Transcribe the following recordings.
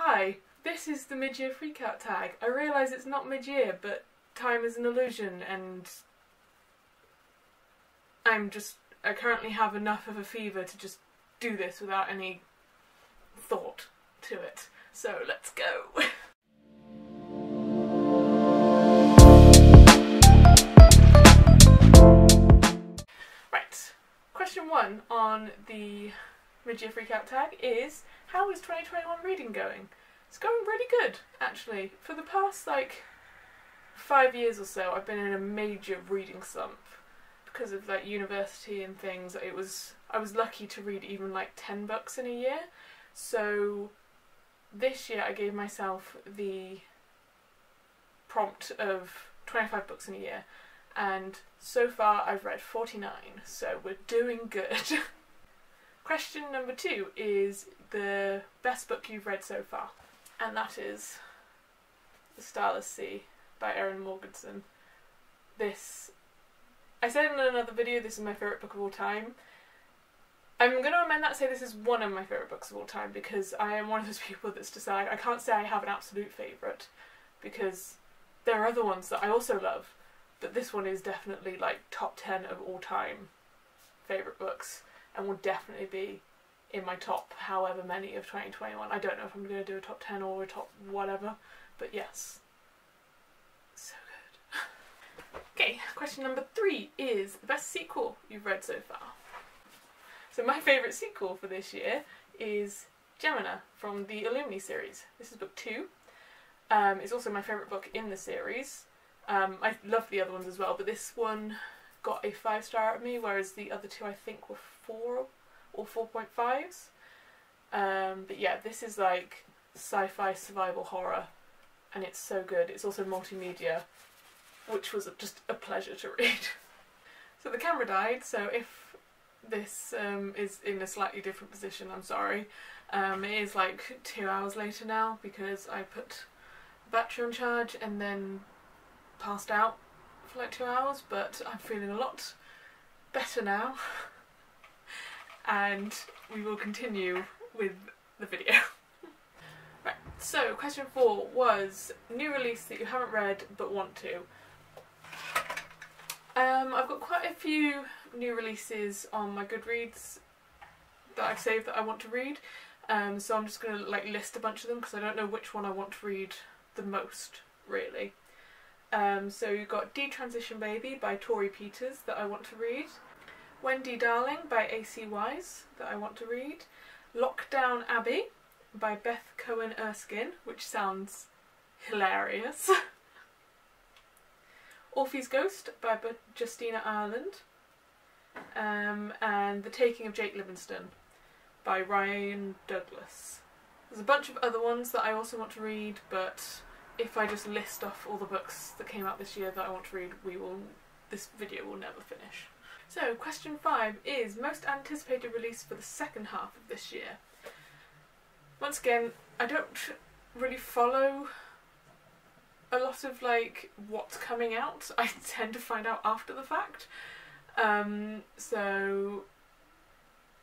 Hi, this is the mid-year freakout tag. I realise it's not mid-year, but time is an illusion and I currently have enough of a fever to just do this without any thought to it. So let's go. Right, question 1 on the mid-year freakout tag is, how is 2021 reading going? It's going really good, actually. For the past 5 years or so, I've been in a major reading slump because of university and things. I was lucky to read even 10 books in a year. So this year I gave myself the prompt of 25 books in a year, and so far I've read 49, so we're doing good. Question number 2 is the best book you've read so far, and that is The Starless Sea by Erin Morgenson. I said in another video this is my favourite book of all time. I'm going to amend that and say this is one of my favourite books of all time, because I am one of those people that's just I can't say I have an absolute favourite, because there are other ones that I also love, but this one is definitely top 10 of all time favourite books, and will definitely be in my top however many of 2021. I don't know if I'm going to do a top 10 or a top whatever, but yes. So good. Okay, question number 3 is the best sequel you've read so far. So my favourite sequel for this year is Gemina from the Illumini series. This is book 2. It's also my favourite book in the series. I love the other ones as well, but this one got a 5-star out of me, whereas the other 2 I think were 4 or 4.5s. But yeah, this is sci-fi survival horror, and it's so good. It's also multimedia, which was just a pleasure to read. So the camera died, so if this is in a slightly different position, I'm sorry. It is 2 hours later now, because I put the battery on charge and then passed out for 2 hours, but I'm feeling a lot better now. And we will continue with the video. Right, so question 4 was new release that you haven't read but want to. I've got quite a few new releases on my Goodreads that I've saved that I want to read, so I'm just going to list a bunch of them because I don't know which one I want to read the most, really. So you've got Detransition Baby by Tori Peters that I want to read, Wendy Darling by A.C. Wise that I want to read, Lockdown Abbey by Beth Cohen Erskine, which sounds hilarious, Orphe's Ghost by Justina Ireland, and The Taking of Jake Livingston by Ryan Douglas. There's a bunch of other ones that I also want to read, but if I just list off all the books that came out this year that I want to read, this video will never finish. So question 5 is most anticipated release for the second half of this year. Once again, I don't really follow a lot of what's coming out. I tend to find out after the fact. So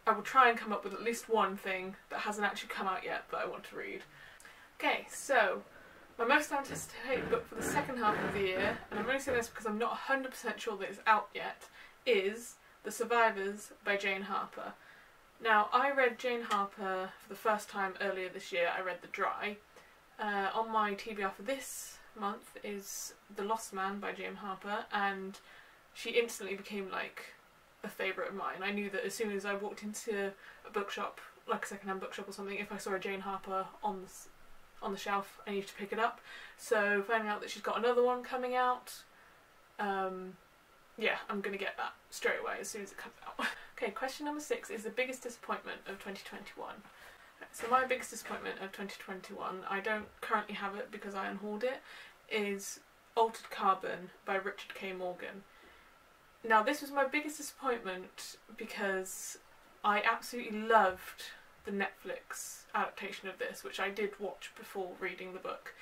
I will try and come up with at least one thing that hasn't actually come out yet that I want to read. Okay, so my most anticipated book for the second half of the year, and I'm only saying this because I'm not 100% sure that it's out yet, is The Survivors by Jane Harper. Now, I read Jane Harper for the first time earlier this year. I read The Dry. On my TBR for this month is The Lost Man by Jane Harper, and she instantly became a favourite of mine. I knew that as soon as I walked into a bookshop, a second-hand bookshop or something, if I saw a Jane Harper on the shelf, I needed to pick it up. So finding out that she's got another one coming out, yeah, I'm going to get that straight away as soon as it comes out. Okay, question number 6 is the biggest disappointment of 2021. So my biggest disappointment of 2021, I don't currently have it because I unhauled it, is Altered Carbon by Richard K. Morgan. Now this was my biggest disappointment because I absolutely loved the Netflix adaptation of this, which I did watch before reading the book.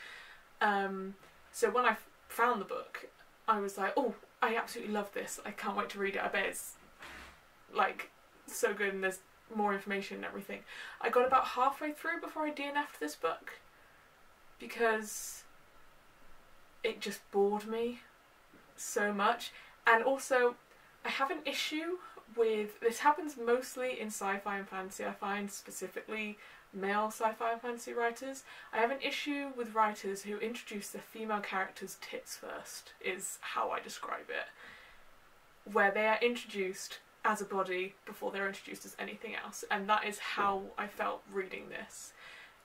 So when I found the book, I was like, oh, I absolutely love this. I can't wait to read it. I bet it's so good and there's more information and everything. I got about halfway through before I DNF'd this book, because it just bored me so much. And also, I have an issue with, this happens mostly in sci-fi and fantasy, I find, specifically male sci-fi and fantasy writers. I have an issue with writers who introduce their female characters' tits first, is how I describe it. Where they are introduced as a body before they're introduced as anything else, and that is how I felt reading this.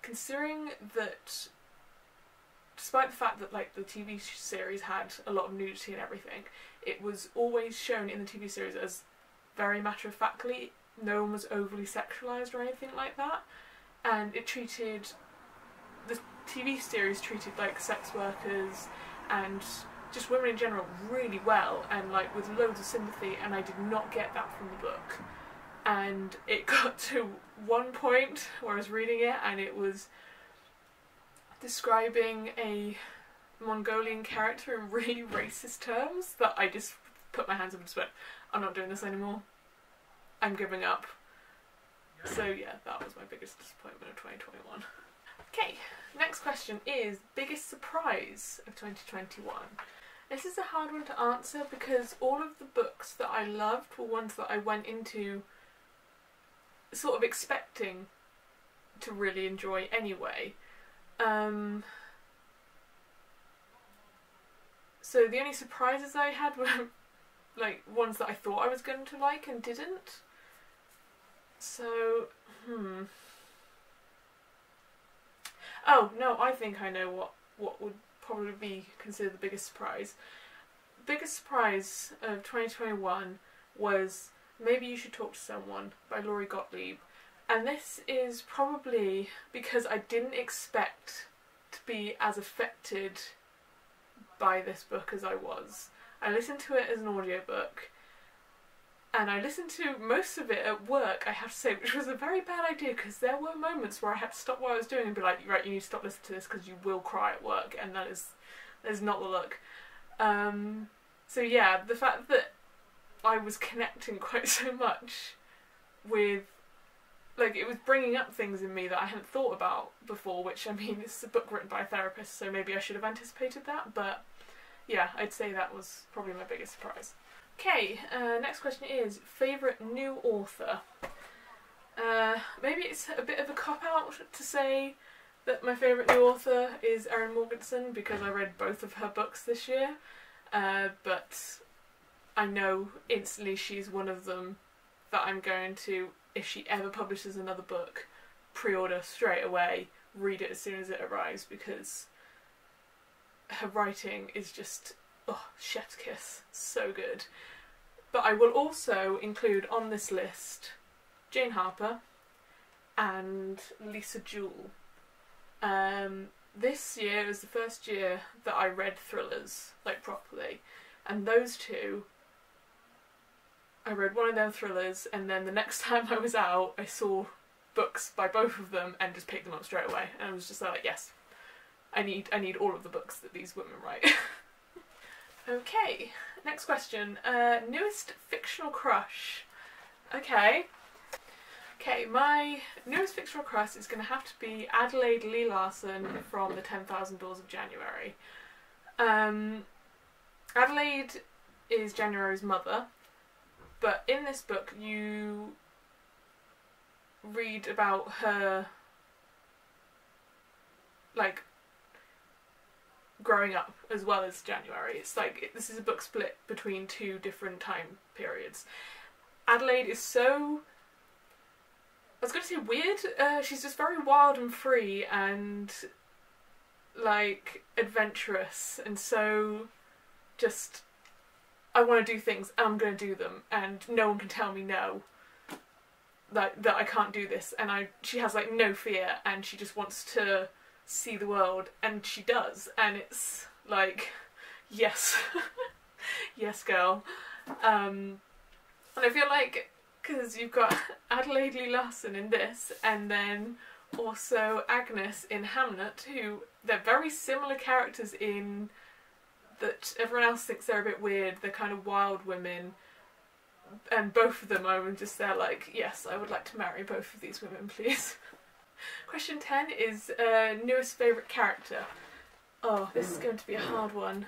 Considering that, despite the fact that like the TV series had a lot of nudity and everything, it was always shown in the TV series as very matter-of-factly. No one was overly sexualised or anything like that, and it treated, the TV series treated like sex workers and just women in general really well, and like with loads of sympathy, and I did not get that from the book. And it got to one point where I was reading it and it was describing a Mongolian character in really racist terms that I just put my hands up and just went, I'm not doing this anymore. I'm giving up. So yeah, that was my biggest disappointment of 2021. Okay, next question is biggest surprise of 2021. This is a hard one to answer because all of the books that I loved were ones that I went into sort of expecting to really enjoy anyway. So the only surprises I had were like ones that I thought I was going to like and didn't. So, Oh, no, I think I know what would probably be considered the biggest surprise. Biggest surprise of 2021 was Maybe You Should Talk to Someone by Laurie Gottlieb. And this is probably because I didn't expect to be as affected by this book as I was. I listened to it as an audiobook, and I listened to most of it at work, I have to say, which was a very bad idea because there were moments where I had to stop what I was doing and be like, right, you need to stop listening to this because you will cry at work, and that is not the look. So yeah, the fact that I was connecting quite so much with, like, it was bringing up things in me that I hadn't thought about before, which, I mean, this is a book written by a therapist, so maybe I should have anticipated that, but yeah, I'd say that was probably my biggest surprise. Okay, next question is favourite new author. Maybe it's a bit of a cop-out to say that my favourite new author is Erin Morgenson because I read both of her books this year, but I know instantly she's one of them that I'm going to, if she ever publishes another book, pre-order straight away, read it as soon as it arrives, because her writing is just, oh, chef's kiss, so good. But I will also include on this list Jane Harper and Lisa Jewell. This year was the first year that I read thrillers, like, properly, and those two, I read one of them thrillers, and then the next time I was out I saw books by both of them and just picked them up straight away, and I was just like, yes, I need all of the books that these women write. Okay, next question. Newest fictional crush. Okay, my newest fictional crush is going to have to be Adelaide Lee Larson from The 10,000 Doors of January. Adelaide is January's mother, but in this book you read about her, like, growing up as well as January. It's like, this is a book split between two different time periods. Adelaide is so, I was going to say weird, she's just very wild and free and, like, adventurous, and so just, I want to do things and I'm going to do them, and no one can tell me no, that I can't do this, and she has, like, no fear, and she just wants to see the world, and she does, and it's like, yes, yes girl. And I feel like, because you've got Adelaide Lee Larson in this, and then also Agnes in Hamnet, who, they're very similar characters in that everyone else thinks they're a bit weird, they're kind of wild women, and both of them are just there like, yes, I would like to marry both of these women, please. Question 10 is newest favourite character. Oh, this is going to be a hard one.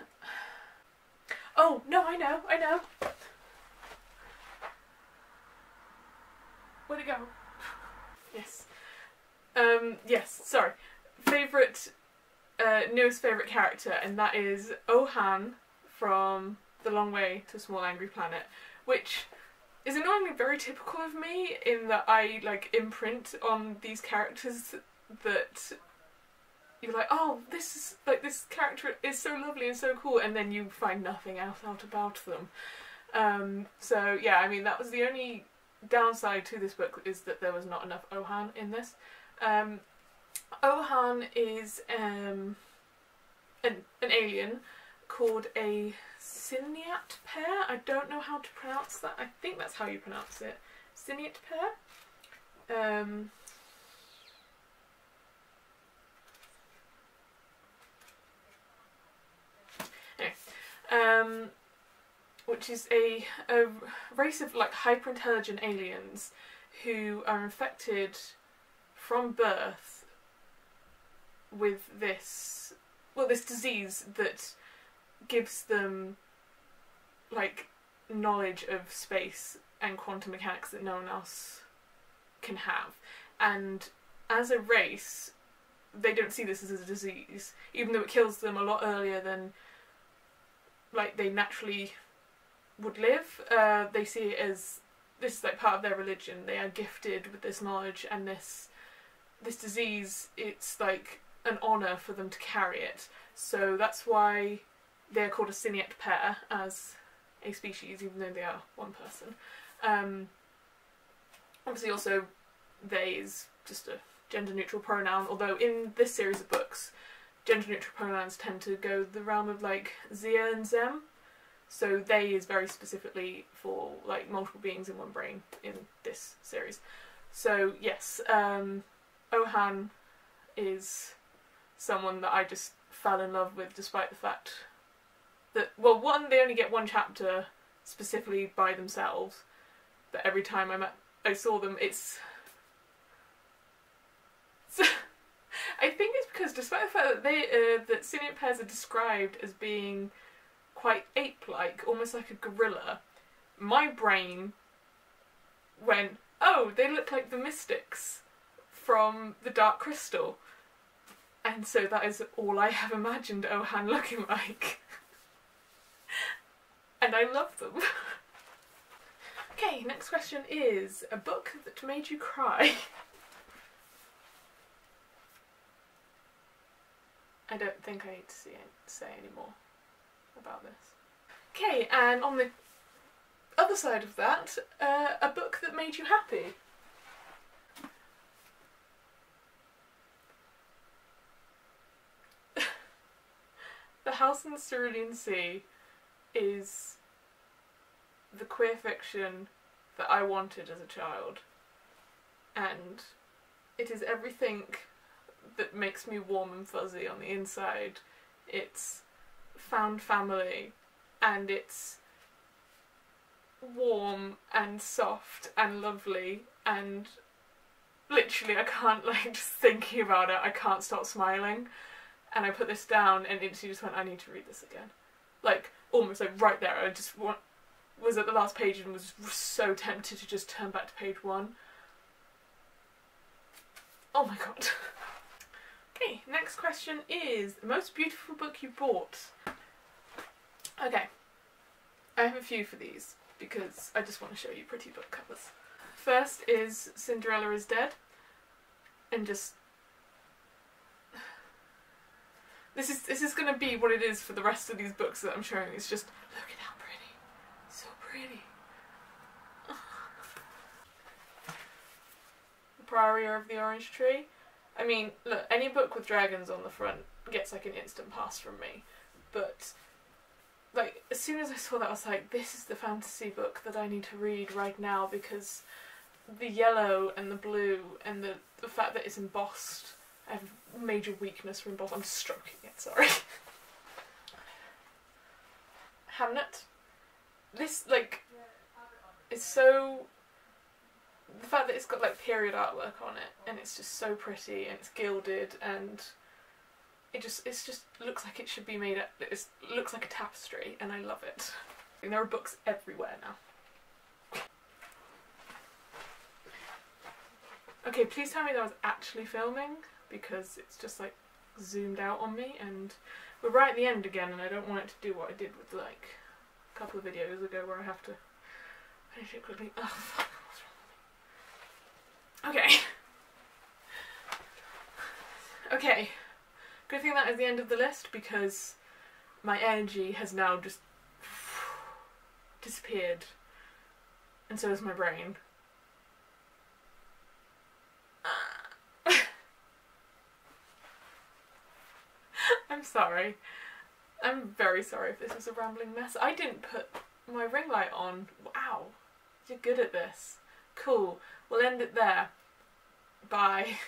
Oh, no, I know. Where'd it go? Yes. Yes, sorry. Newest favourite character, and that is O-Han from The Long Way to Small Angry Planet, which is annoyingly very typical of me in that I imprint on these characters that you're like, oh, this character is so lovely and so cool, and then you find nothing else out about them. So yeah, I mean, that was the only downside to this book, is that there was not enough O-Han in this. O-Han is an alien called a Syniat pair. I don't know how to pronounce that. I think that's how you pronounce it. Syniat pair. Which is a race of hyper-intelligent aliens who are infected from birth with this disease that gives them knowledge of space and quantum mechanics that no one else can have. And as a race, they don't see this as a disease, even though it kills them a lot earlier than they naturally would live. They see it as this is part of their religion. They are gifted with this knowledge, and this disease, it's an honour for them to carry it. So that's why they're called a Syniat pair as a species, even though they are one person. Obviously also they is just a gender neutral pronoun, although in this series of books gender neutral pronouns tend to go the realm of Zia and Zem. So they is very specifically for multiple beings in one brain in this series. So yes, O-Han is someone that I just fell in love with, despite the fact that, well, one, they only get one chapter specifically by themselves, but every time I saw them, I think it's because, despite the fact that that Syniat pairs are described as being quite ape-like, almost like a gorilla, my brain went, oh, they look like the Mystics from The Dark Crystal. And so that is all I have imagined O-Han looking like. And I love them. Okay, next question is a book that made you cry. I don't think I need to say any more about this. Okay, and on the other side of that, a book that made you happy. The House in the Cerulean Sea is the queer fiction that I wanted as a child, and it is everything that makes me warm and fuzzy on the inside. It's found family, and it's warm and soft and lovely, and literally I can't, just thinking about it, I can't stop smiling. And I put this down and instantly just went, I need to read this again. Almost right there, I just was at the last page and was so tempted to just turn back to page 1. Oh my god. Okay, next question is the most beautiful book you bought. Okay, I have a few for these because I just want to show you pretty book covers. First is Cinderella is Dead, and just this is going to be what it is for the rest of these books that I'm showing. It's just, look at how pretty, so pretty. The Priory of the Orange Tree. I mean, look, any book with dragons on the front gets an instant pass from me, but as soon as I saw that, I was like, this is the fantasy book that I need to read right now, because the yellow and the blue and the fact that it's embossed, I have a major weakness for embossed. I'm stroking it, sorry. Hamnet. This, is so the fact that it's got like period artwork on it and it's just so pretty and it's gilded and it just looks like it should be made up. It looks like a tapestry and I love it. And there are books everywhere now. Okay, please tell me that I was actually filming because it's just like zoomed out on me and we're right at the end again and I don't want it to do what I did with like a couple of videos ago where I have to finish it quickly. Oh fuck, what's wrong with me? Okay. Okay. Good thing that is the end of the list because my energy has now just disappeared and so has my brain. I'm sorry. I'm very sorry if this was a rambling mess. I didn't put my ring light on. Wow. You're good at this. Cool. We'll end it there. Bye.